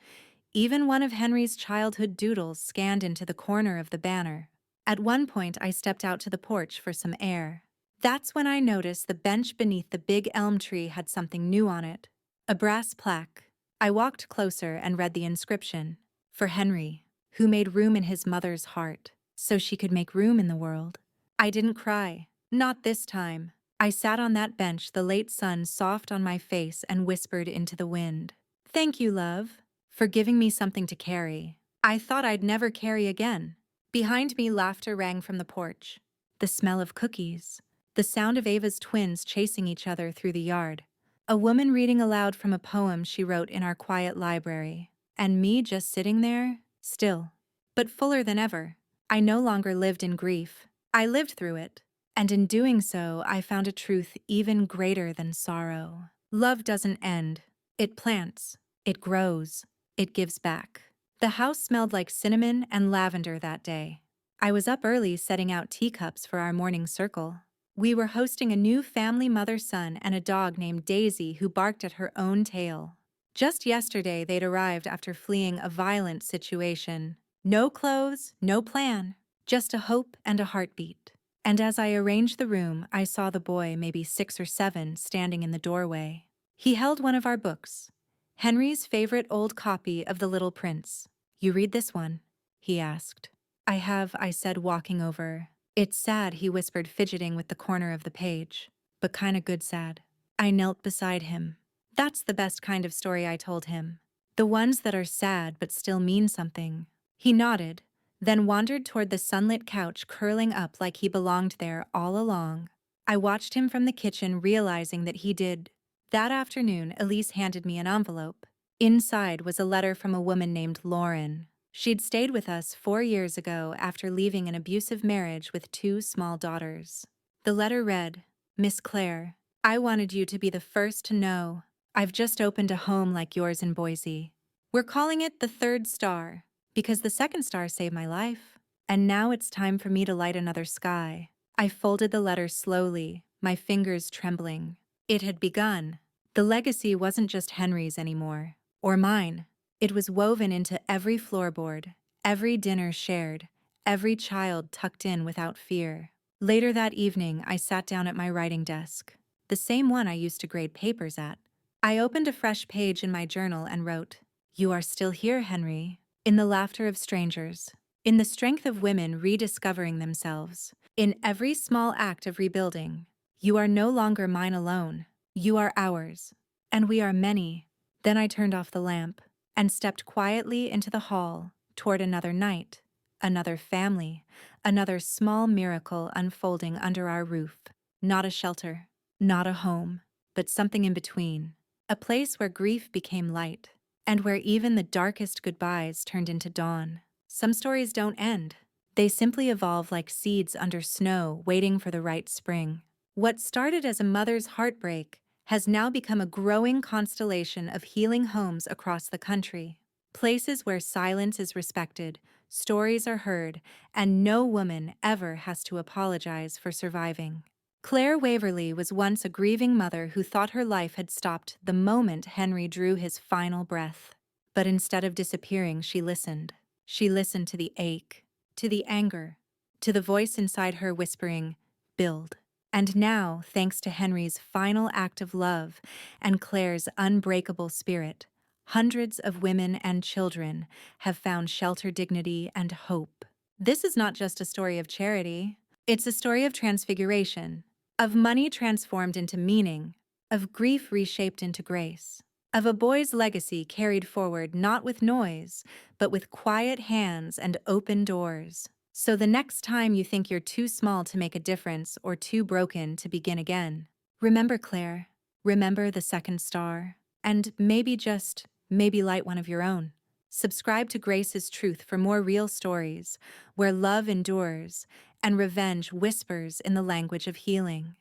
Even one of Henry's childhood doodles scanned into the corner of the banner. At one point, I stepped out to the porch for some air. That's when I noticed the bench beneath the big elm tree had something new on it. A brass plaque. I walked closer and read the inscription. For Henry, who made room in his mother's heart, so she could make room in the world. I didn't cry. Not this time. I sat on that bench, the late sun soft on my face, and whispered into the wind. Thank you, love, for giving me something to carry. I thought I'd never carry again. Behind me, laughter rang from the porch. The smell of cookies. The sound of Ava's twins chasing each other through the yard. A woman reading aloud from a poem she wrote in our quiet library. And me just sitting there, still, but fuller than ever. I no longer lived in grief. I lived through it. And in doing so, I found a truth even greater than sorrow. Love doesn't end. It plants. It grows. It gives back. The house smelled like cinnamon and lavender that day. I was up early setting out teacups for our morning circle. We were hosting a new family, mother-son and a dog named Daisy who barked at her own tail. Just yesterday, they'd arrived after fleeing a violent situation. No clothes, no plan, just a hope and a heartbeat. And as I arranged the room, I saw the boy, maybe 6 or 7, standing in the doorway. He held one of our books, Henry's favorite old copy of The Little Prince. You read this one? He asked. I have, I said, walking over. It's sad, he whispered, fidgeting with the corner of the page, but kinda good sad. I knelt beside him. That's the best kind of story, I told him. The ones that are sad but still mean something. He nodded, then wandered toward the sunlit couch, curling up like he belonged there all along. I watched him from the kitchen, realizing that he did. That afternoon, Elise handed me an envelope. Inside was a letter from a woman named Lauren. She'd stayed with us 4 years ago after leaving an abusive marriage with 2 small daughters. The letter read, Miss Claire, I wanted you to be the first to know. I've just opened a home like yours in Boise. We're calling it the 3rd Star, because the 2nd star saved my life. And now it's time for me to light another sky. I folded the letter slowly, my fingers trembling. It had begun. The legacy wasn't just Henry's anymore, or mine. It was woven into every floorboard, every dinner shared, every child tucked in without fear. Later that evening, I sat down at my writing desk, the same one I used to grade papers at. I opened a fresh page in my journal and wrote, You are still here, Henry, in the laughter of strangers, in the strength of women rediscovering themselves, in every small act of rebuilding. You are no longer mine alone. You are ours. And we are many. Then I turned off the lamp and stepped quietly into the hall toward another night, another family, another small miracle unfolding under our roof. Not a shelter, not a home, but something in between. A place where grief became light, and where even the darkest goodbyes turned into dawn. Some stories don't end. They simply evolve like seeds under snow, waiting for the right spring. What started as a mother's heartbreak has now become a growing constellation of healing homes across the country. Places where silence is respected, stories are heard, and no woman ever has to apologize for surviving. Claire Waverly was once a grieving mother who thought her life had stopped the moment Henry drew his final breath. But instead of disappearing, she listened. She listened to the ache, to the anger, to the voice inside her whispering, "Build." And now, thanks to Henry's final act of love and Claire's unbreakable spirit, hundreds of women and children have found shelter, dignity, and hope. This is not just a story of charity. It's a story of transfiguration, of money transformed into meaning, of grief reshaped into grace, of a boy's legacy carried forward not with noise, but with quiet hands and open doors. So the next time you think you're too small to make a difference or too broken to begin again, remember Claire, remember the 2nd star, and maybe just, maybe light one of your own. Subscribe to GracesTruth for more real stories where love endures and revenge whispers in the language of healing.